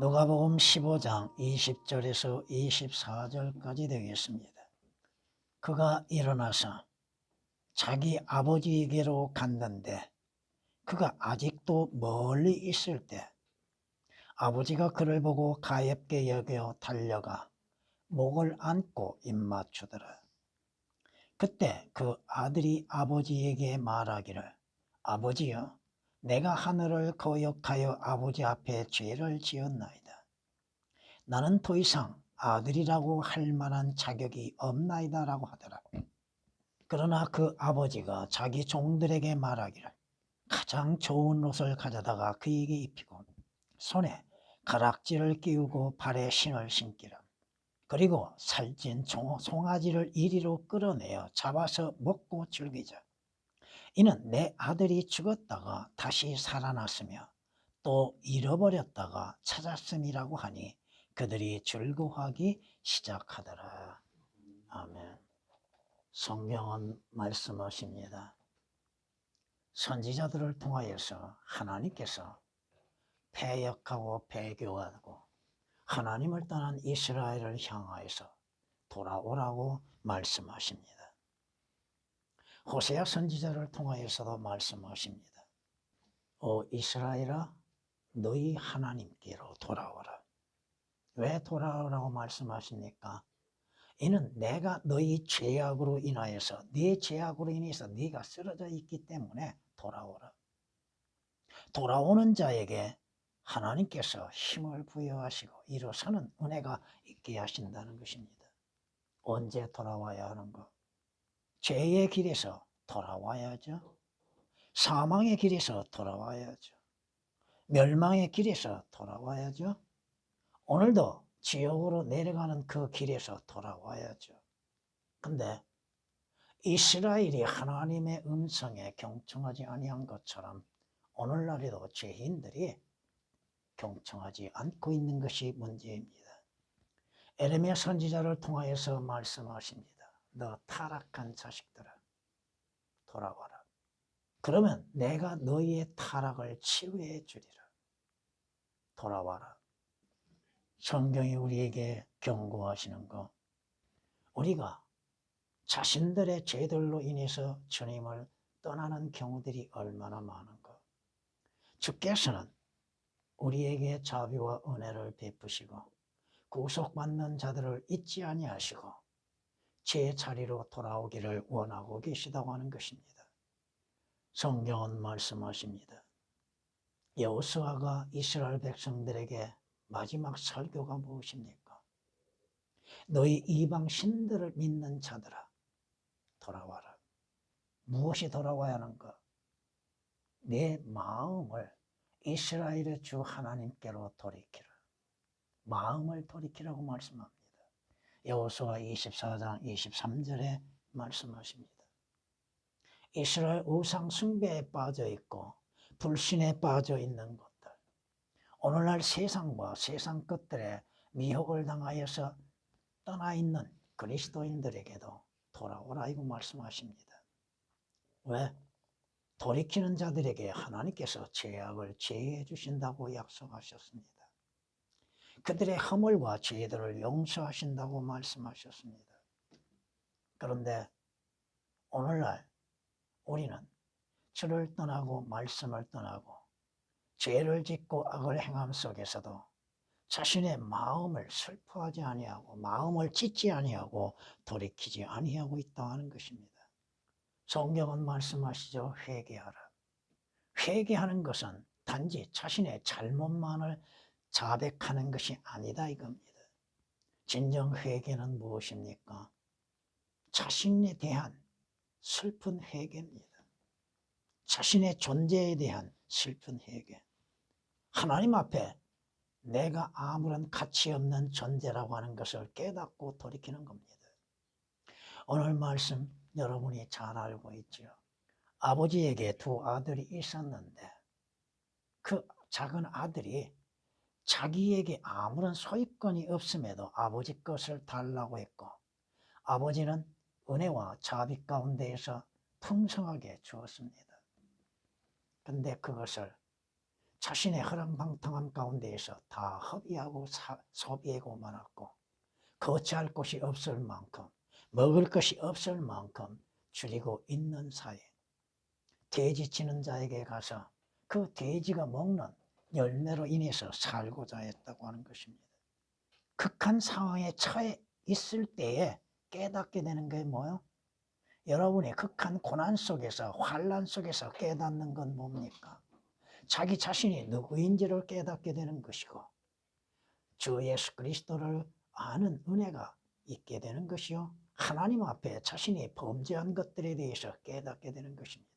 누가복음 15장 20절에서 24절까지 되겠습니다. 그가 일어나서 자기 아버지에게로 갔는데 그가 아직도 멀리 있을 때 아버지가 그를 보고 가엾게 여겨 달려가 목을 안고 입맞추더라. 그때 그 아들이 아버지에게 말하기를 아버지여, 내가 하늘을 거역하여 아버지 앞에 죄를 지었나이다. 나는 더 이상 아들이라고 할 만한 자격이 없나이다 라고 하더라고. 그러나 그 아버지가 자기 종들에게 말하기를 가장 좋은 옷을 가져다가 그에게 입히고 손에 가락지를 끼우고 발에 신을 신기라. 그리고 살찐 송아지를 이리로 끌어내어 잡아서 먹고 즐기자. 이는 내 아들이 죽었다가 다시 살아났으며 또 잃어버렸다가 찾았음이라고 하니 그들이 즐거워하기 시작하더라. 아멘. 성경은 말씀하십니다. 선지자들을 통하여서 하나님께서 패역하고 배교하고 하나님을 떠난 이스라엘을 향하여서 돌아오라고 말씀하십니다. 호세아 선지자를 통하여서도 말씀하십니다. 오 이스라엘아, 너희 하나님께로 돌아오라. 왜 돌아오라고 말씀하십니까? 이는 내가 너희 죄악으로 인하여서 네 죄악으로 인해서 네가 쓰러져 있기 때문에 돌아오라. 돌아오는 자에게 하나님께서 힘을 부여하시고 일어서는 은혜가 있게 하신다는 것입니다. 언제 돌아와야 하는가? 죄의 길에서 돌아와야죠. 사망의 길에서 돌아와야죠. 멸망의 길에서 돌아와야죠. 오늘도 지옥으로 내려가는 그 길에서 돌아와야죠. 근데 이스라엘이 하나님의 음성에 경청하지 아니한 것처럼 오늘날에도 죄인들이 경청하지 않고 있는 것이 문제입니다. 에레미야 선지자를 통하여서 말씀하십니다. 너 타락한 자식들아, 돌아와라. 그러면 내가 너희의 타락을 치유해 주리라. 돌아와라. 성경이 우리에게 경고하시는 것, 우리가 자신들의 죄들로 인해서 주님을 떠나는 경우들이 얼마나 많은가. 주께서는 우리에게 자비와 은혜를 베푸시고 구속받는 자들을 잊지 아니하시고 제 자리로 돌아오기를 원하고 계시다고 하는 것입니다. 성경은 말씀하십니다. 여호수아가 이스라엘 백성들에게 마지막 설교가 무엇입니까? 너희 이방 신들을 믿는 자들아, 돌아와라. 무엇이 돌아와야 하는가? 내 마음을 이스라엘의 주 하나님께로 돌이키라. 마음을 돌이키라고 말씀합니다. 여호수아 24장 23절에 말씀하십니다. 이스라엘 우상 숭배에 빠져 있고 불신에 빠져 있는 것들, 오늘날 세상과 세상 것들에 미혹을 당하여서 떠나 있는 그리스도인들에게도 돌아오라 이고 말씀하십니다. 왜? 돌이키는 자들에게 하나님께서 죄악을 제해해 주신다고 약속하셨습니다. 그들의 허물과 죄들을 용서하신다고 말씀하셨습니다. 그런데 오늘날 우리는 주를 떠나고 말씀을 떠나고 죄를 짓고 악을 행함 속에서도 자신의 마음을 슬퍼하지 아니하고 마음을 찢지 아니하고 돌이키지 아니하고 있다 하는 것입니다. 성경은 말씀하시죠. 회개하라. 회개하는 것은 단지 자신의 잘못만을 자백하는 것이 아니다 이겁니다. 진정 회개는 무엇입니까? 자신에 대한 슬픈 회개입니다. 자신의 존재에 대한 슬픈 회개. 하나님 앞에 내가 아무런 가치 없는 존재라고 하는 것을 깨닫고 돌이키는 겁니다. 오늘 말씀 여러분이 잘 알고 있죠. 아버지에게 두 아들이 있었는데 그 작은 아들이 자기에게 아무런 소유권이 없음에도 아버지 것을 달라고 했고 아버지는 은혜와 자비 가운데에서 풍성하게 주었습니다. 근데 그것을 자신의 허랑방탕함 가운데에서 다 허비하고 소비하고 말았고 거처할 곳이 없을 만큼 먹을 것이 없을 만큼 줄이고 있는 사회, 돼지 치는 자에게 가서 그 돼지가 먹는 열매로 인해서 살고자 했다고 하는 것입니다. 극한 상황에 처해 있을 때에 깨닫게 되는 게 뭐예요? 여러분이 극한 고난 속에서 환난 속에서 깨닫는 건 뭡니까? 자기 자신이 누구인지를 깨닫게 되는 것이고 주 예수 그리스도를 아는 은혜가 있게 되는 것이요 하나님 앞에 자신이 범죄한 것들에 대해서 깨닫게 되는 것입니다.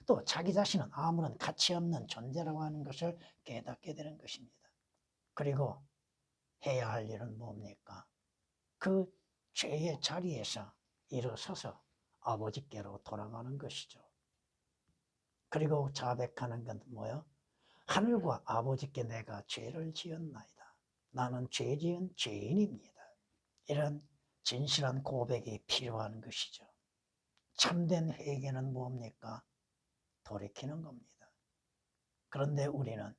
또 자기 자신은 아무런 가치 없는 존재라고 하는 것을 깨닫게 되는 것입니다. 그리고 해야 할 일은 뭡니까? 그 죄의 자리에서 일어서서 아버지께로 돌아가는 것이죠. 그리고 자백하는 건 뭐예요? 하늘과 아버지께 내가 죄를 지었나이다. 나는 죄 지은 죄인입니다. 이런 진실한 고백이 필요한 것이죠. 참된 회개는 뭡니까? 돌이키는 겁니다. 그런데 우리는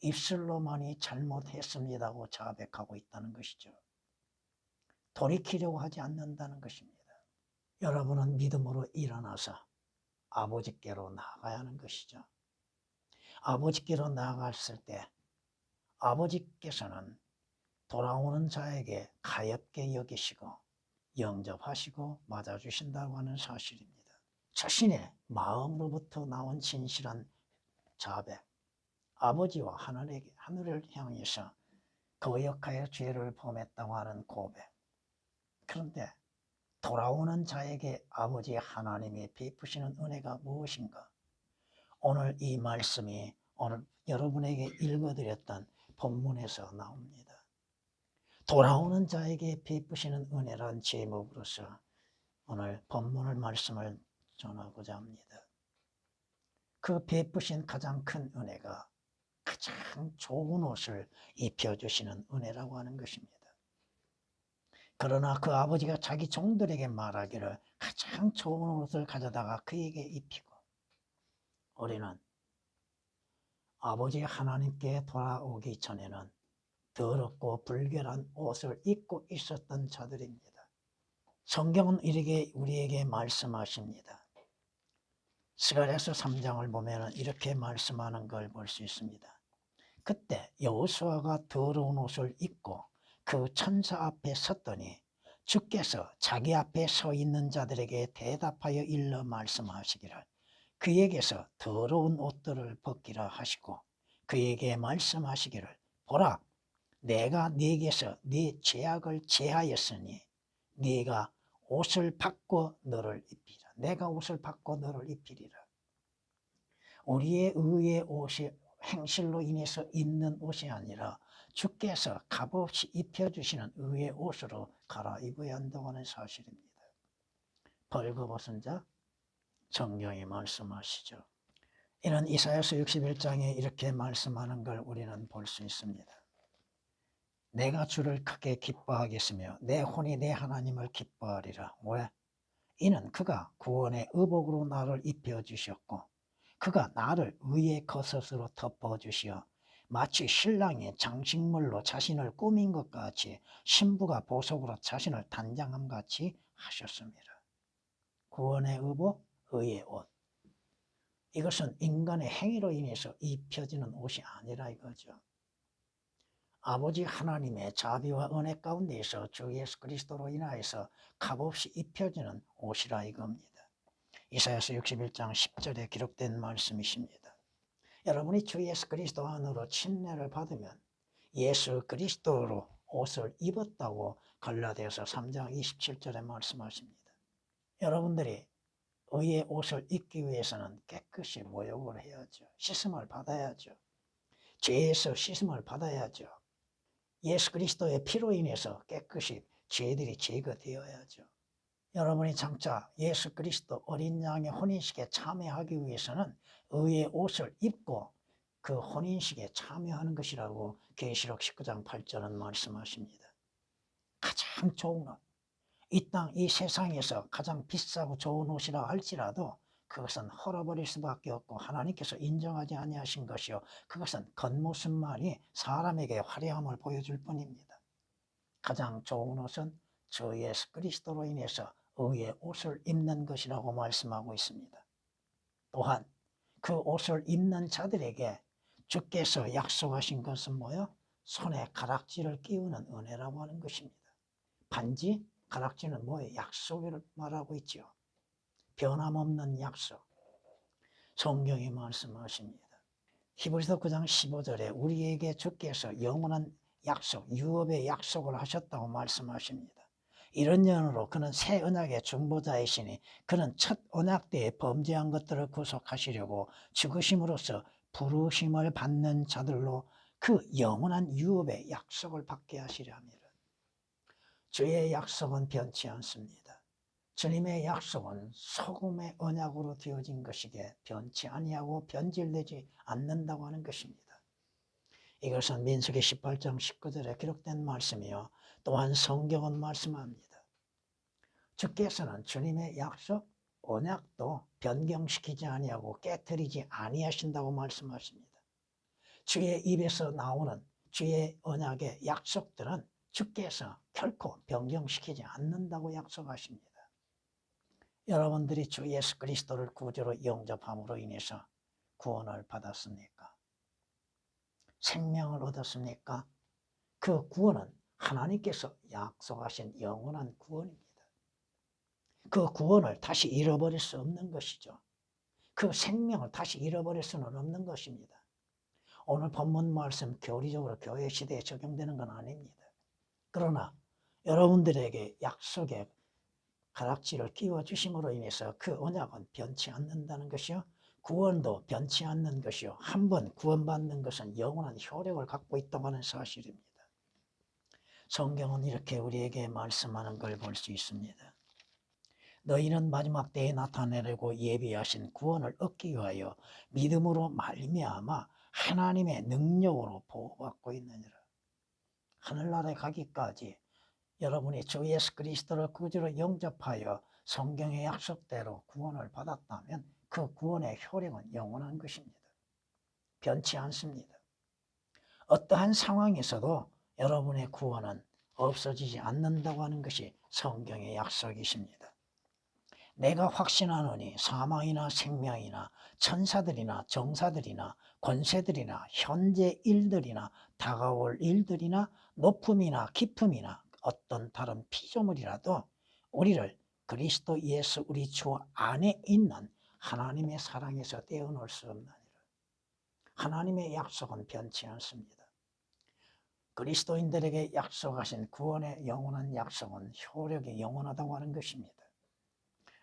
입술로만이 잘못했습니다고 자백하고 있다는 것이죠. 돌이키려고 하지 않는다는 것입니다. 여러분은 믿음으로 일어나서 아버지께로 나아가야 하는 것이죠. 아버지께로 나아갔을 때 아버지께서는 돌아오는 자에게 가엾게 여기시고 영접하시고 맞아주신다고 하는 사실입니다. 자신의 마음으로부터 나온 진실한 자백, 아버지와 하늘을 향해서 거역하여 죄를 범했다고 하는 고백. 그런데 돌아오는 자에게 아버지 하나님이 베푸시는 은혜가 무엇인가? 오늘 이 말씀이 오늘 여러분에게 읽어드렸던 본문에서 나옵니다. 돌아오는 자에게 베푸시는 은혜란 제목으로서 오늘 본문을 말씀을 전하고자 합니다. 그 베푸신 가장 큰 은혜가 가장 좋은 옷을 입혀주시는 은혜라고 하는 것입니다. 그러나 그 아버지가 자기 종들에게 말하기를 가장 좋은 옷을 가져다가 그에게 입히고 우리는 아버지 하나님께 돌아오기 전에는 더럽고 불결한 옷을 입고 있었던 자들입니다. 성경은 이렇게 우리에게 말씀하십니다. 스가랴서 3장을 보면 이렇게 말씀하는 걸 볼 수 있습니다. 그때 여호수아가 더러운 옷을 입고 그 천사 앞에 섰더니 주께서 자기 앞에 서 있는 자들에게 대답하여 일러 말씀하시기를 그에게서 더러운 옷들을 벗기라 하시고 그에게 말씀하시기를 보라 내가 네게서 네 죄악을 제하였으니 네가 옷을 바꿔 너를 입히라. 내가 옷을 바꿔 너를 입히리라. 우리의 의의 옷이 행실로 인해서 입는 옷이 아니라 주께서 값없이 입혀주시는 의의 옷으로 갈아입어야 한다고 하는 사실입니다. 벌거벗은 자 성경이 말씀하시죠. 이는 이사야서 61장에 이렇게 말씀하는 걸 우리는 볼 수 있습니다. 내가 주를 크게 기뻐하겠으며 내 혼이 내 하나님을 기뻐하리라. 왜? 이는 그가 구원의 의복으로 나를 입혀주셨고 그가 나를 의의 겉옷으로 덮어주시어 마치 신랑이 장식물로 자신을 꾸민 것 같이 신부가 보석으로 자신을 단장함 같이 하셨습니다. 구원의 의복, 의의 옷. 이것은 인간의 행위로 인해서 입혀지는 옷이 아니라 이거죠. 아버지 하나님의 자비와 은혜 가운데에서 주 예수 그리스도로 인하여서 값없이 입혀지는 옷이라 이겁니다. 이사야서 61장 10절에 기록된 말씀이십니다. 여러분이 주 예수 그리스도 안으로 침례를 받으면 예수 그리스도로 옷을 입었다고 갈라디아서 3장 27절에 말씀하십니다. 여러분들이 의의 옷을 입기 위해서는 깨끗이 모욕을 해야죠. 씻음을 받아야죠. 죄에서 씻음을 받아야죠. 예수 그리스도의 피로 인해서 깨끗이 죄들이 제거되어야죠. 여러분이 장차 예수 그리스도 어린 양의 혼인식에 참여하기 위해서는 의의 옷을 입고 그 혼인식에 참여하는 것이라고 계시록 19장 8절은 말씀하십니다. 가장 좋은 옷, 이 세상에서 가장 비싸고 좋은 옷이라 할지라도 그것은 헐어버릴 수밖에 없고 하나님께서 인정하지 아니하신 것이요 그것은 겉모습만이 사람에게 화려함을 보여줄 뿐입니다. 가장 좋은 옷은 주 예수 그리스도로 인해서 의의 옷을 입는 것이라고 말씀하고 있습니다. 또한 그 옷을 입는 자들에게 주께서 약속하신 것은 뭐요? 손에 가락지를 끼우는 은혜라고 하는 것입니다. 반지, 가락지는 뭐예요? 약속을 말하고 있죠. 변함없는 약속. 성경이 말씀하십니다. 히브리서 9장 15절에 우리에게 주께서 영원한 약속, 유업의 약속을 하셨다고 말씀하십니다. 이런 연으로 그는 새 언약의 중보자이시니 그는 첫 언약 때에 범죄한 것들을 구속하시려고 죽으심으로써 부르심을 받는 자들로 그 영원한 유업의 약속을 받게 하시려 합니다. 주의 약속은 변치 않습니다. 주님의 약속은 소금의 언약으로 되어진 것이기에 변치 아니하고 변질되지 않는다고 하는 것입니다. 이것은 민수기 18장 19절에 기록된 말씀이요 또한 성경은 말씀합니다. 주께서는 주님의 약속, 언약도 변경시키지 아니하고 깨뜨리지 아니하신다고 말씀하십니다. 주의 입에서 나오는 주의 언약의 약속들은 주께서 결코 변경시키지 않는다고 약속하십니다. 여러분들이 주 예수 그리스도를 구주로 영접함으로 인해서 구원을 받았습니까? 생명을 얻었습니까? 그 구원은 하나님께서 약속하신 영원한 구원입니다. 그 구원을 다시 잃어버릴 수 없는 것이죠. 그 생명을 다시 잃어버릴 수는 없는 것입니다. 오늘 본문 말씀 교리적으로 교회 시대에 적용되는 건 아닙니다. 그러나 여러분들에게 약속의 가락지를 끼워주심으로 인해서 그 언약은 변치 않는다는 것이요. 구원도 변치 않는 것이요. 한번 구원받는 것은 영원한 효력을 갖고 있다고 하는 사실입니다. 성경은 이렇게 우리에게 말씀하는 걸 볼 수 있습니다. 너희는 마지막 때에 나타내려고 예비하신 구원을 얻기 위하여 믿음으로 말미암아 하나님의 능력으로 보호받고 있느니라. 하늘나라에 가기까지 여러분이 주 예수 그리스도를 구주로 영접하여 성경의 약속대로 구원을 받았다면 그 구원의 효력은 영원한 것입니다. 변치 않습니다. 어떠한 상황에서도 여러분의 구원은 없어지지 않는다고 하는 것이 성경의 약속이십니다. 내가 확신하노니 사망이나 생명이나 천사들이나 정사들이나 권세들이나 현재 일들이나 다가올 일들이나 높음이나 깊음이나 어떤 다른 피조물이라도 우리를 그리스도 예수 우리 주 안에 있는 하나님의 사랑에서 떼어놓을 수 없느니라. 하나님의 약속은 변치 않습니다. 그리스도인들에게 약속하신 구원의 영원한 약속은 효력이 영원하다고 하는 것입니다.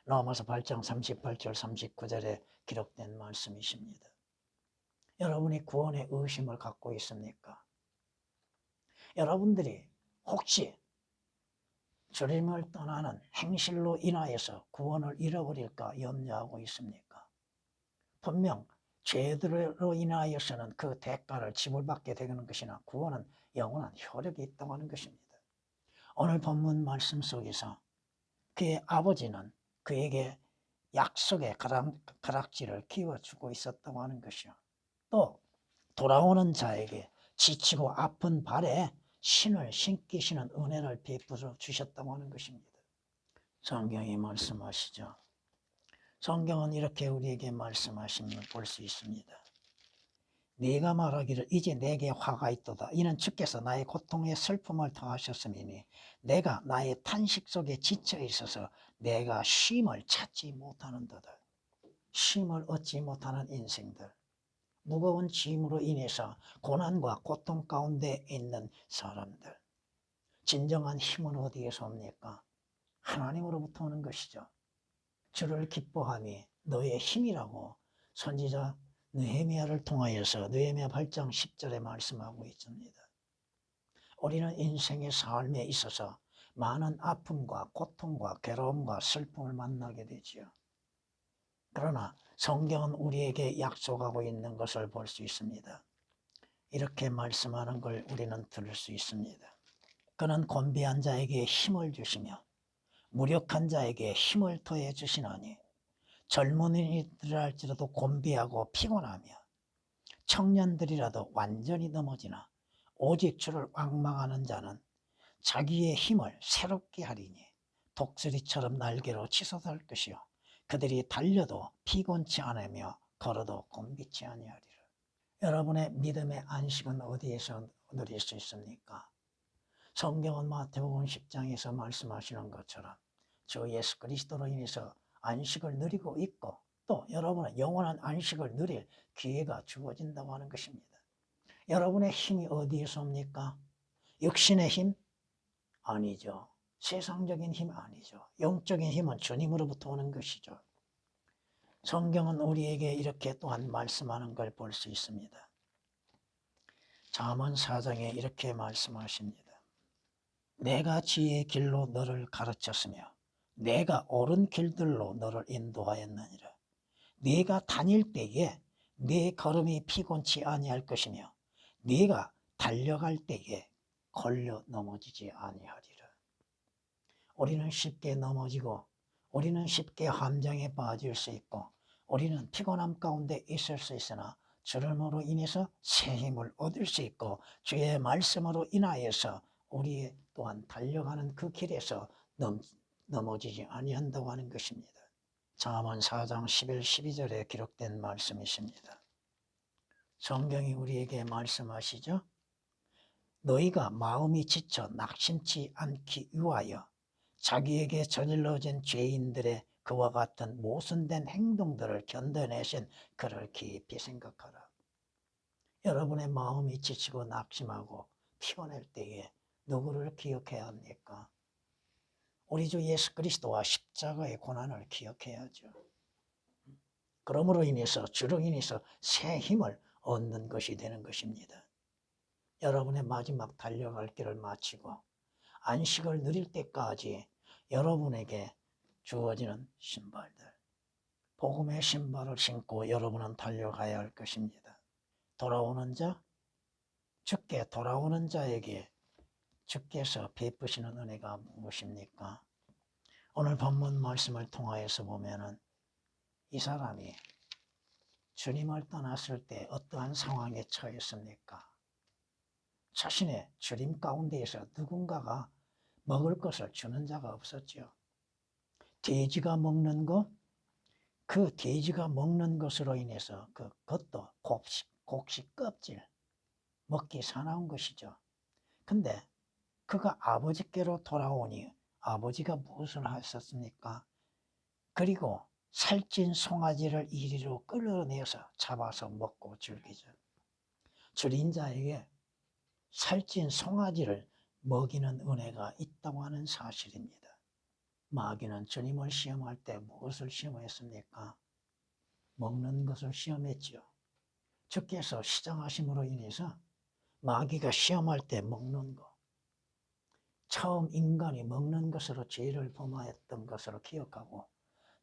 로마서 8장 38절 39절에 기록된 말씀이십니다. 여러분이 구원의 의심을 갖고 있습니까? 여러분들이 혹시 주님을 떠나는 행실로 인하여서 구원을 잃어버릴까 염려하고 있습니까? 분명 죄들로 인하여서는 그 대가를 지불받게 되는 것이나 구원은 영원한 효력이 있다고 하는 것입니다. 오늘 본문 말씀 속에서 그의 아버지는 그에게 약속의 가락지를 끼워주고 있었다고 하는 것이요. 또 돌아오는 자에게 지치고 아픈 발에 신을 신기시는 은혜를 베풀어 주셨다고 하는 것입니다. 성경이 말씀하시죠. 성경은 이렇게 우리에게 말씀하심을 볼 수 있습니다. 네가 말하기를 이제 내게 화가 있도다. 이는 주께서 나의 고통에 슬픔을 더하셨음이니 내가 나의 탄식 속에 지쳐 있어서 내가 쉼을 찾지 못하는도다. 쉼을 얻지 못하는 인생들, 무거운 짐으로 인해서 고난과 고통 가운데 있는 사람들, 진정한 힘은 어디에서 옵니까? 하나님으로부터 오는 것이죠. 주를 기뻐함이 너의 힘이라고 선지자 느헤미야를 통하여서 느헤미야 8장 10절에 말씀하고 있습니다. 우리는 인생의 삶에 있어서 많은 아픔과 고통과 괴로움과 슬픔을 만나게 되지요. 그러나 성경은 우리에게 약속하고 있는 것을 볼 수 있습니다. 이렇게 말씀하는 걸 우리는 들을 수 있습니다. 그는 곤비한 자에게 힘을 주시며 무력한 자에게 힘을 더해 주시나니 젊은이들일지라도 곤비하고 피곤하며 청년들이라도 완전히 넘어지나 오직 주를 앙망하는 자는 자기의 힘을 새롭게 하리니 독수리처럼 날개로 치솟을 것이요 그들이 달려도 피곤치 않으며 걸어도 곤비치 아니하리라. 여러분의 믿음의 안식은 어디에서 누릴 수 있습니까? 성경은 마태복음 10장에서 말씀하시는 것처럼 주 예수 그리스도로 인해서 안식을 누리고 있고 또 여러분은 영원한 안식을 누릴 기회가 주어진다고 하는 것입니다. 여러분의 힘이 어디에서 옵니까? 육신의 힘? 아니죠. 세상적인 힘 아니죠. 영적인 힘은 주님으로부터 오는 것이죠. 성경은 우리에게 이렇게 또한 말씀하는 걸 볼 수 있습니다. 잠언 4장에 이렇게 말씀하십니다. 내가 지혜의 길로 너를 가르쳤으며 내가 옳은 길들로 너를 인도하였느니라. 네가 다닐 때에 네 걸음이 피곤치 아니할 것이며 네가 달려갈 때에 걸려 넘어지지 아니하리라. 우리는 쉽게 넘어지고 우리는 쉽게 함정에 빠질 수 있고 우리는 피곤함 가운데 있을 수 있으나 주름으로 인해서 새 힘을 얻을 수 있고 주의 말씀으로 인하여서 우리 또한 달려가는 그 길에서 넘어지지 아니한다고 하는 것입니다. 잠언 4장 11, 12절에 기록된 말씀이십니다. 성경이 우리에게 말씀하시죠. 너희가 마음이 지쳐 낙심치 않기 위하여 자기에게 저질러진 죄인들의 그와 같은 모순된 행동들을 견뎌내신 그를 깊이 생각하라. 여러분의 마음이 지치고 낙심하고 피곤할 때에 누구를 기억해야 합니까? 우리 주 예수 그리스도와 십자가의 고난을 기억해야죠. 그러므로 인해서 주로 인해서 새 힘을 얻는 것이 되는 것입니다. 여러분의 마지막 달려갈 길을 마치고 안식을 누릴 때까지 여러분에게 주어지는 신발들, 복음의 신발을 신고 여러분은 달려가야 할 것입니다. 돌아오는 자, 주께 돌아오는 자에게 주께서 베푸시는 은혜가 무엇입니까? 오늘 본문 말씀을 통하여서 보면은 이 사람이 주님을 떠났을 때 어떠한 상황에 처했습니까? 자신의 주림 가운데에서 누군가가 먹을 것을 주는 자가 없었죠. 돼지가 먹는 것, 그 돼지가 먹는 것으로 인해서 그것도 곡식 껍질 먹기 사나운 것이죠. 근데 그가 아버지께로 돌아오니 아버지가 무엇을 하셨습니까? 그리고 살찐 송아지를 이리로 끌어내서 잡아서 먹고 즐기죠. 줄인 자에게 살찐 송아지를 먹이는 은혜가 있다고 하는 사실입니다. 마귀는 주님을 시험할 때 무엇을 시험했습니까? 먹는 것을 시험했죠. 주께서 시장하심으로 인해서 마귀가 시험할 때 먹는 것, 처음 인간이 먹는 것으로 죄를 범하였던 것으로 기억하고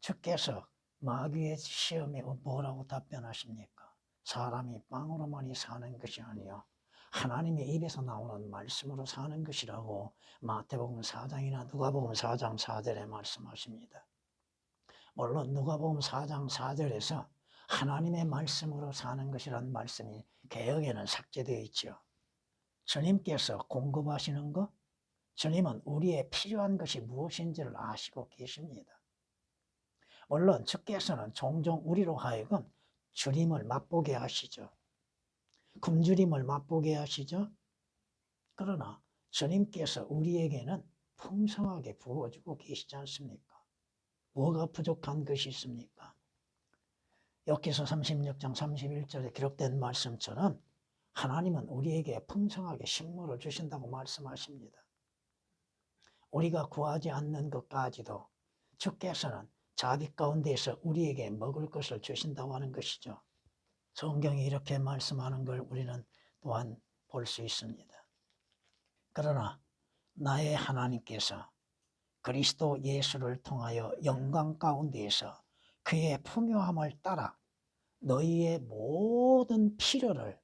주께서 마귀의 시험에 뭐라고 답변하십니까? 사람이 빵으로만이 사는 것이 아니요 하나님의 입에서 나오는 말씀으로 사는 것이라고 마태복음 4장이나 누가복음 4장 4절에 말씀하십니다. 물론 누가복음 4장 4절에서 하나님의 말씀으로 사는 것이라는 말씀이 개역에는 삭제되어 있죠. 주님께서 공급하시는 것, 주님은 우리의 필요한 것이 무엇인지를 아시고 계십니다. 물론 주께서는 종종 우리로 하여금 주림을 맛보게 하시죠. 굶주림을 맛보게 하시죠. 그러나 주님께서 우리에게는 풍성하게 부어주고 계시지 않습니까? 뭐가 부족한 것이 있습니까? 욥기서 36장 31절에 기록된 말씀처럼 하나님은 우리에게 풍성하게 식물을 주신다고 말씀하십니다. 우리가 구하지 않는 것까지도 주께서는 자비 가운데에서 우리에게 먹을 것을 주신다고 하는 것이죠. 성경이 이렇게 말씀하는 걸 우리는 또한 볼 수 있습니다. 그러나 나의 하나님께서 그리스도 예수를 통하여 영광 가운데에서 그의 풍요함을 따라 너희의 모든 필요를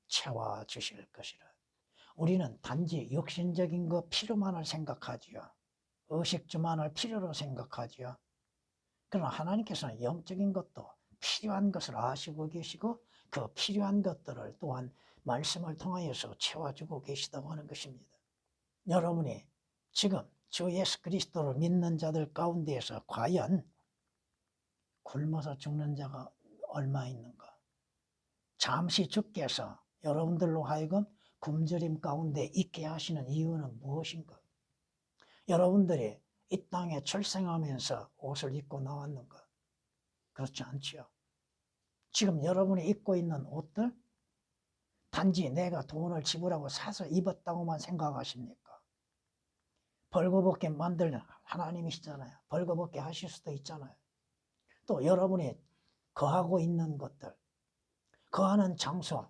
채워주실 것이라. 우리는 단지 육신적인 것 필요만을 생각하지요. 의식주만을 필요로 생각하지요. 그러나 하나님께서는 영적인 것도 필요한 것을 아시고 계시고 그 필요한 것들을 또한 말씀을 통하여서 채워주고 계시다고 하는 것입니다. 여러분이 지금 주 예수 그리스도를 믿는 자들 가운데에서 과연 굶어서 죽는 자가 얼마 있는가? 잠시 주께서 여러분들로 하여금 굶주림 가운데 있게 하시는 이유는 무엇인가? 여러분들이 이 땅에 출생하면서 옷을 입고 나왔는가? 그렇지 않지요. 지금 여러분이 입고 있는 옷들 단지 내가 돈을 지불하고 사서 입었다고만 생각하십니까? 벌거벗게 만들 하나님이시잖아요. 벌거벗게 하실 수도 있잖아요. 또 여러분이 거하고 있는 것들, 거하는 장소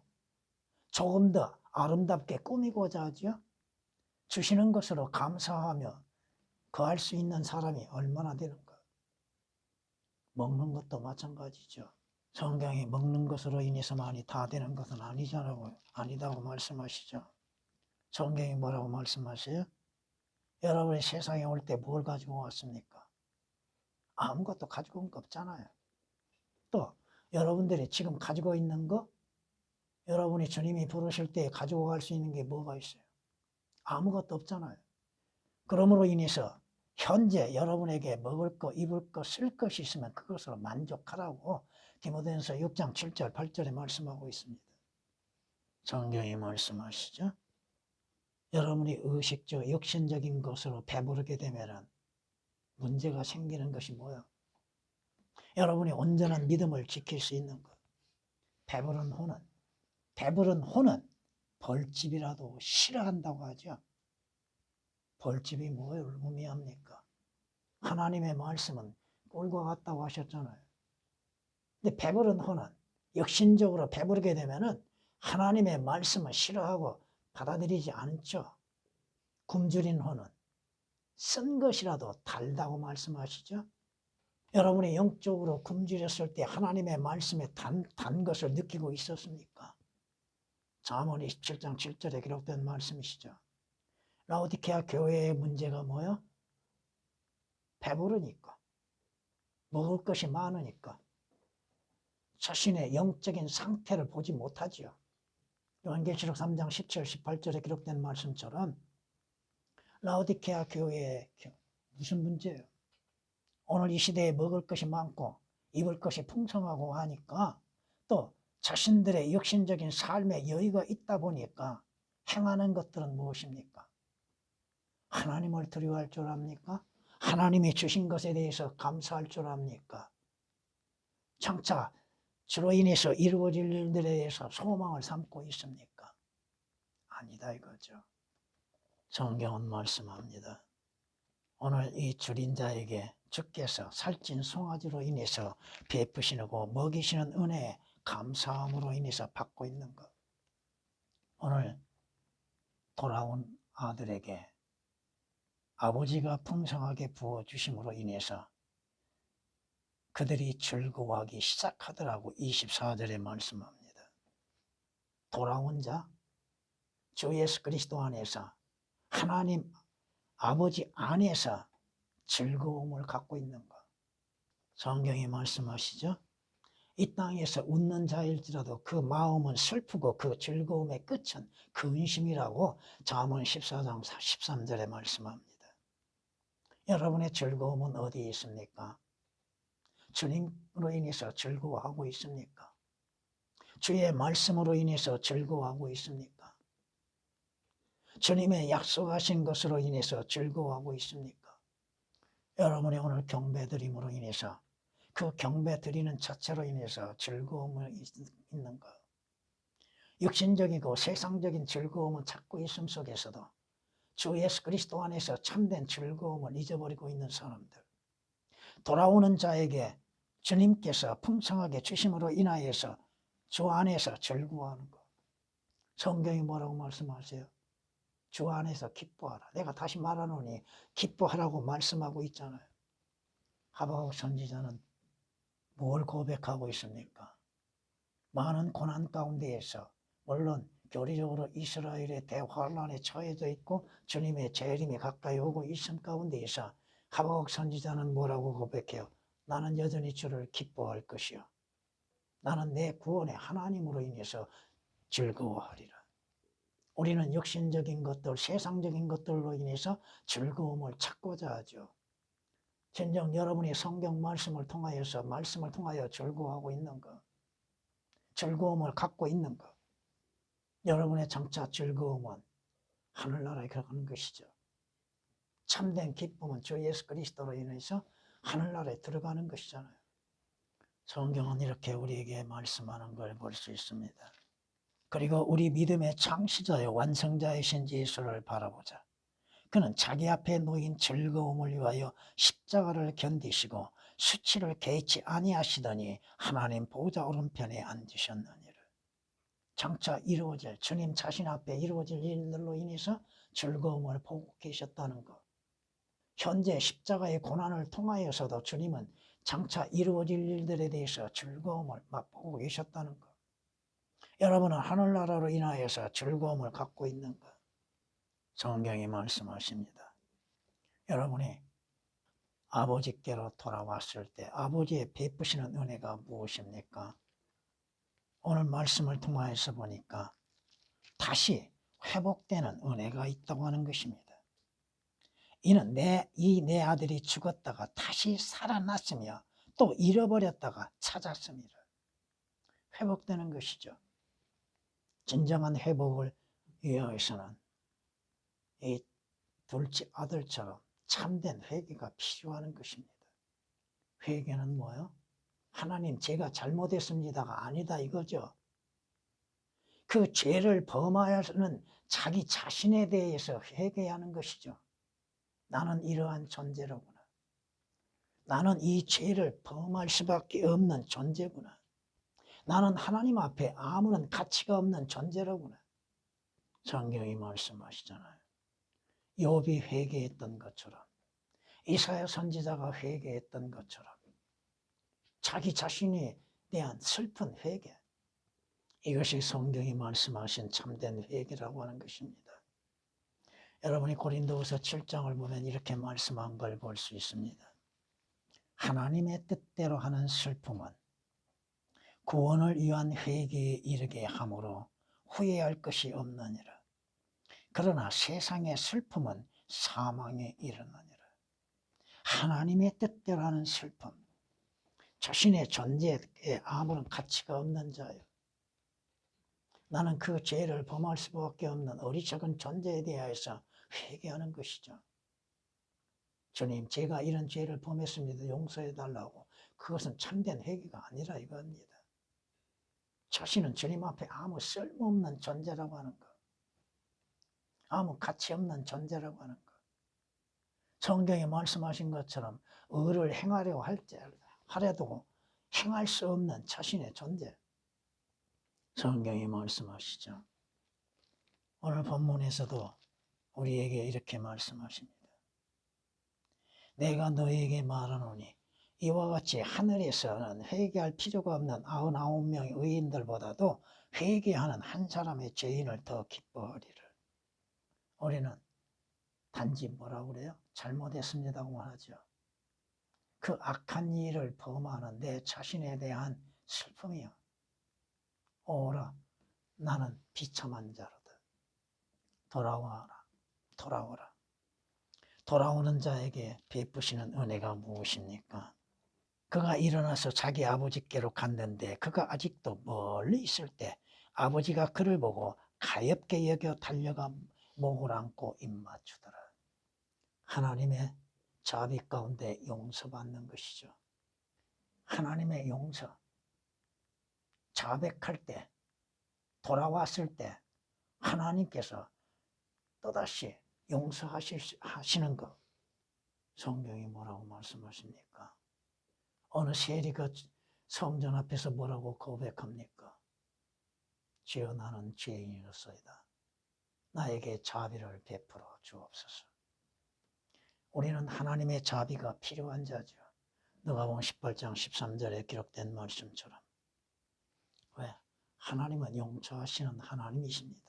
조금 더 아름답게 꾸미고자 하죠. 주시는 것으로 감사하며 거할 수 있는 사람이 얼마나 되는가? 먹는 것도 마찬가지죠. 성경이 먹는 것으로 인해서만이 다 되는 것은 아니다고 말씀하시죠. 성경이 뭐라고 말씀하세요? 여러분이 세상에 올 때 뭘 가지고 왔습니까? 아무것도 가지고 온 거 없잖아요. 또 여러분들이 지금 가지고 있는 거, 여러분이 주님이 부르실 때 가지고 갈 수 있는 게 뭐가 있어요? 아무것도 없잖아요. 그러므로 인해서 현재 여러분에게 먹을 거, 입을 거, 쓸 것이 있으면 그것으로 만족하라고 디모데전서 6장 7절, 8절에 말씀하고 있습니다. 성경이 말씀하시죠. 여러분이 의식적, 육신적인 것으로 배부르게 되면 문제가 생기는 것이 뭐야? 여러분이 온전한 믿음을 지킬 수 있는 것. 배부른 혼은 벌집이라도 싫어한다고 하죠. 벌집이 뭘 의미합니까? 하나님의 말씀은 꿀과 같다고 하셨잖아요. 근데 배부른 혼은 역신적으로 배부르게 되면은 하나님의 말씀을 싫어하고 받아들이지 않죠. 굶주린 혼은 쓴 것이라도 달다고 말씀하시죠. 여러분이 영적으로 굶주렸을 때 하나님의 말씀에 단 것을 느끼고 있었습니까? 잠언 27장 7절에 기록된 말씀이시죠. 라오디케아 교회의 문제가 뭐야? 배부르니까, 먹을 것이 많으니까 자신의 영적인 상태를 보지 못하지요. 요한계시록 3장 17, 18절에 기록된 말씀처럼 라오디케아 교회에 무슨 문제예요? 오늘 이 시대에 먹을 것이 많고 입을 것이 풍성하고 하니까 또 자신들의 육신적인 삶에 여유가 있다 보니까 행하는 것들은 무엇입니까? 하나님을 두려워할 줄 압니까? 하나님이 주신 것에 대해서 감사할 줄 압니까? 장차 주로 인해서 이루어질 일들에 대해서 소망을 삼고 있습니까? 아니다 이거죠. 성경은 말씀합니다. 오늘 이 줄인 자에게 주께서 살찐 송아지로 인해서 베푸시고 먹이시는 은혜에 감사함으로 인해서 받고 있는 것. 오늘 돌아온 아들에게 아버지가 풍성하게 부어주심으로 인해서 그들이 즐거워하기 시작하더라고 24절에 말씀합니다. 돌아온 자, 주 예수 그리스도 안에서 하나님 아버지 안에서 즐거움을 갖고 있는 것. 성경이 말씀하시죠. 이 땅에서 웃는 자일지라도 그 마음은 슬프고 그 즐거움의 끝은 근심이라고 잠언 14장 13절에 말씀합니다. 여러분의 즐거움은 어디에 있습니까? 주님으로 인해서 즐거워하고 있습니까? 주의 말씀으로 인해서 즐거워하고 있습니까? 주님의 약속하신 것으로 인해서 즐거워하고 있습니까? 여러분이 오늘 경배 드림으로 인해서 그 경배 드리는 자체로 인해서 즐거움이 있는가? 육신적이고 세상적인 즐거움은 찾고 있음 속에서도 주 예수 그리스도 안에서 참된 즐거움을 잊어버리고 있는 사람들, 돌아오는 자에게 주님께서 풍성하게 주심으로 인하여서 주 안에서 즐거워하는 것. 성경이 뭐라고 말씀하세요? 주 안에서 기뻐하라. 내가 다시 말하노니 기뻐하라고 말씀하고 있잖아요. 하박국 선지자는 뭘 고백하고 있습니까? 많은 고난 가운데에서 물론 교리적으로 이스라엘의 대환란에 처해져 있고 주님의 재림이 가까이 오고 있음 가운데에서 하박국 선지자는 뭐라고 고백해요? 나는 여전히 주를 기뻐할 것이요. 나는 내 구원의 하나님으로 인해서 즐거워하리라. 우리는 육신적인 것들, 세상적인 것들로 인해서 즐거움을 찾고자 하죠. 진정 여러분이 성경 말씀을 통하여 즐거워하고 있는 것, 즐거움을 갖고 있는 것, 여러분의 장차 즐거움은 하늘나라에 가는 것이죠. 참된 기쁨은 주 예수 그리스도로 인해서 하늘나라에 들어가는 것이잖아요. 성경은 이렇게 우리에게 말씀하는 걸 볼 수 있습니다. 그리고 우리 믿음의 창시자요 완성자이신 예수를 바라보자. 그는 자기 앞에 놓인 즐거움을 위하여 십자가를 견디시고 수치를 개의치 아니하시더니 하나님 보좌 오른편에 앉으셨느니라. 장차 이루어질 주님 자신 앞에 이루어질 일들로 인해서 즐거움을 보고 계셨다는 것. 현재 십자가의 고난을 통하여서도 주님은 장차 이루어질 일들에 대해서 즐거움을 맛보고 계셨다는 것. 여러분은 하늘나라로 인하여서 즐거움을 갖고 있는 것. 성경이 말씀하십니다. 여러분이 아버지께로 돌아왔을 때 아버지의 베푸시는 은혜가 무엇입니까? 오늘 말씀을 통하여서 보니까 다시 회복되는 은혜가 있다고 하는 것입니다. 이는 내 아들이 죽었다가 다시 살아났으며 또 잃어버렸다가 찾았습니다. 회복되는 것이죠. 진정한 회복을 위하여서는 이 둘째 아들처럼 참된 회개가 필요한 것입니다. 회개는 뭐예요? 하나님 제가 잘못했습니다가 아니다 이거죠. 그 죄를 범하여서는 자기 자신에 대해서 회개하는 것이죠. 나는 이러한 존재로구나. 나는 이 죄를 범할 수밖에 없는 존재구나. 나는 하나님 앞에 아무런 가치가 없는 존재로구나. 성경이 말씀하시잖아요. 욥이 회개했던 것처럼, 이사야 선지자가 회개했던 것처럼 자기 자신에 대한 슬픈 회개, 이것이 성경이 말씀하신 참된 회개라고 하는 것입니다. 여러분이 고린도후서 7장을 보면 이렇게 말씀한 걸 볼 수 있습니다. 하나님의 뜻대로 하는 슬픔은 구원을 위한 회개에 이르게 하므로 후회할 것이 없느니라. 그러나 세상의 슬픔은 사망에 이르느니라. 하나님의 뜻대로 하는 슬픔, 자신의 존재에 아무런 가치가 없는 자요. 나는 그 죄를 범할 수밖에 없는 어리석은 존재에 대하여서 회개하는 것이죠. 주님, 제가 이런 죄를 범했습니다. 용서해 달라고. 그것은 참된 회개가 아니라 이겁니다. 자신은 주님 앞에 아무 쓸모없는 존재라고 하는 것, 아무 가치 없는 존재라고 하는 것. 성경에 말씀하신 것처럼 의를 행하려고 하려도 행할 수 없는 자신의 존재. 성경이 말씀하시죠. 오늘 본문에서도 우리에게 이렇게 말씀하십니다. 내가 너에게 말하노니 이와 같이 하늘에서는 회개할 필요가 없는 99명의 의인들보다도 회개하는 한 사람의 죄인을 더 기뻐하리라. 우리는 단지 뭐라고 그래요? 잘못했습니다고 하죠. 그 악한 일을 범하는 내 자신에 대한 슬픔이요. 오라, 나는 비참한 자로다. 돌아와라, 돌아오라. 돌아오는 자에게 베푸시는 은혜가 무엇입니까? 그가 일어나서 자기 아버지께로 갔는데 그가 아직도 멀리 있을 때 아버지가 그를 보고 가엾게 여겨 달려가 목을 안고 입맞추더라. 하나님의 자비 가운데 용서받는 것이죠. 하나님의 용서, 자백할 때, 돌아왔을 때 하나님께서 또다시 용서하시는 것. 성경이 뭐라고 말씀하십니까? 어느 세리가 성전 앞에서 뭐라고 고백합니까? 주여, 나는 죄인이로소이다. 나에게 자비를 베풀어 주옵소서. 우리는 하나님의 자비가 필요한 자죠. 누가복음 18장 13절에 기록된 말씀처럼. 왜? 하나님은 용서하시는 하나님이십니다.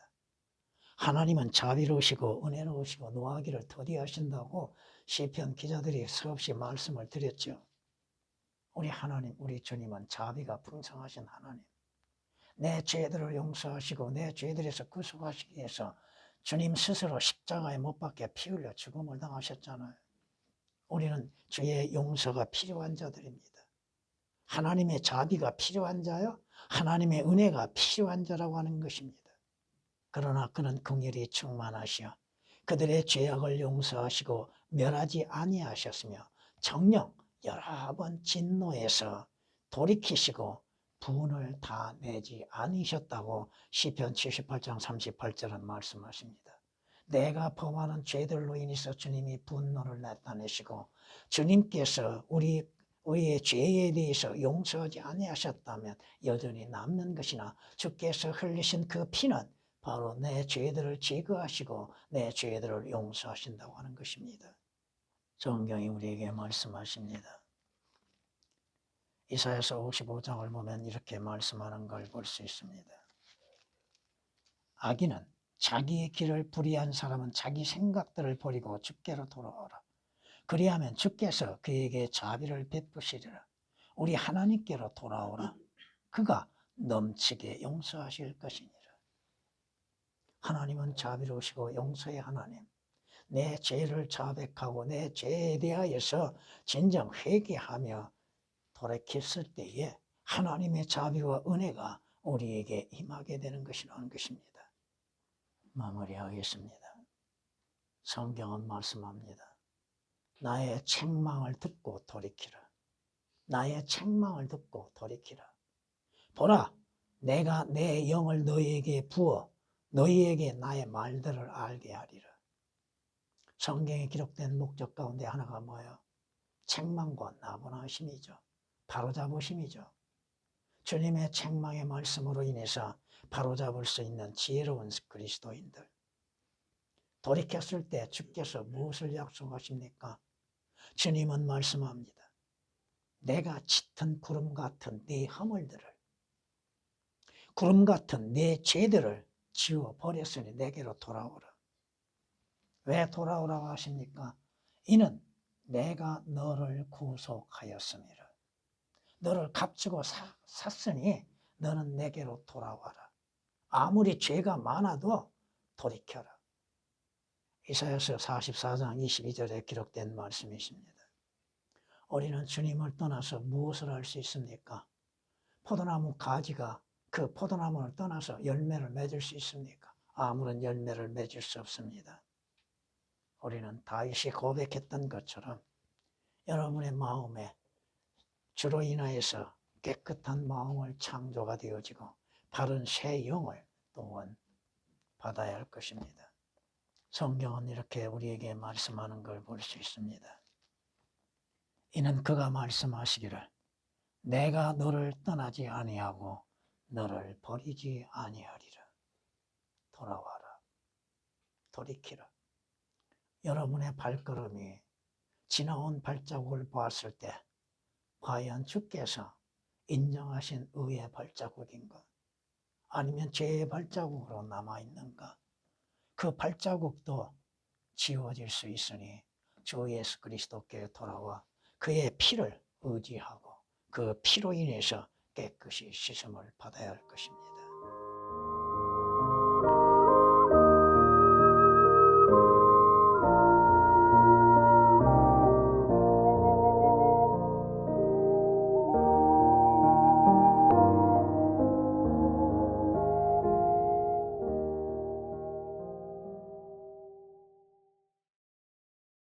하나님은 자비로우시고 은혜로우시고 노하기를 더디하신다고 시편 기자들이 수없이 말씀을 드렸죠. 우리 하나님, 우리 주님은 자비가 풍성하신 하나님. 내 죄들을 용서하시고 내 죄들에서 구속하시기 위해서 주님 스스로 십자가에 못 박혀 피 흘려 죽음을 당하셨잖아요. 우리는 주의 용서가 필요한 자들입니다. 하나님의 자비가 필요한 자요, 하나님의 은혜가 필요한 자라고 하는 것입니다. 그러나 그는 긍휼이 충만하시어 그들의 죄악을 용서하시고 멸하지 아니하셨으며 정녕 여러 번 진노해서 돌이키시고 분을 다 내지 아니셨다고 시편 78장 38절은 말씀하십니다. 내가 범하는 죄들로 인해서 주님이 분노를 나타내시고 주님께서 우리의 죄에 대해서 용서하지 아니하셨다면 여전히 남는 것이나 주께서 흘리신 그 피는 바로 내 죄들을 제거하시고 내 죄들을 용서하신다고 하는 것입니다. 성경이 우리에게 말씀하십니다. 이사야서 55장을 보면 이렇게 말씀하는 걸 볼 수 있습니다. 악인은 자기의 길을 불의한 사람은 자기 생각들을 버리고 주께로 돌아오라. 그리하면 주께서 그에게 자비를 베푸시리라. 우리 하나님께로 돌아오라. 그가 넘치게 용서하실 것이니라. 하나님은 자비로우시고 용서의 하나님. 내 죄를 자백하고 내 죄에 대하여서 진정 회개하며 돌이켰을 때에 하나님의 자비와 은혜가 우리에게 임하게 되는 것이라는 것입니다. 마무리하겠습니다. 성경은 말씀합니다. 나의 책망을 듣고 돌이키라. 나의 책망을 듣고 돌이키라. 보라, 내가 내 영을 너희에게 부어 너희에게 나의 말들을 알게 하리라. 성경에 기록된 목적 가운데 하나가 뭐예요? 책망과 나분하심이죠. 바로잡으심이죠. 주님의 책망의 말씀으로 인해서 바로잡을 수 있는 지혜로운 그리스도인들. 돌이켰을 때 주께서 무엇을 약속하십니까? 주님은 말씀합니다. 내가 짙은 구름 같은 네 허물들을, 구름 같은 네 죄들을 지워버렸으니 내게로 돌아오라. 왜 돌아오라고 하십니까? 이는 내가 너를 구속하였음이라. 너를 값주고 샀으니 너는 내게로 돌아와라. 아무리 죄가 많아도 돌이켜라. 이사야서 44장 22절에 기록된 말씀이십니다. 우리는 주님을 떠나서 무엇을 할 수 있습니까? 포도나무 가지가 그 포도나무를 떠나서 열매를 맺을 수 있습니까? 아무런 열매를 맺을 수 없습니다. 우리는 다윗이 고백했던 것처럼 여러분의 마음에 주로 인하여서 깨끗한 마음을 창조가 되어지고 바른 새 영을 또한 받아야 할 것입니다. 성경은 이렇게 우리에게 말씀하는 걸 볼 수 있습니다. 이는 그가 말씀하시기를 내가 너를 떠나지 아니하고 너를 버리지 아니하리라. 돌아와라. 돌이키라. 여러분의 발걸음이 지나온 발자국을 보았을 때 과연 주께서 인정하신 의의 발자국인가? 아니면 죄의 발자국으로 남아있는가? 그 발자국도 지워질 수 있으니 주 예수 그리스도께 돌아와 그의 피를 의지하고 그 피로 인해서 깨끗이 씻음을 받아야 할 것입니다.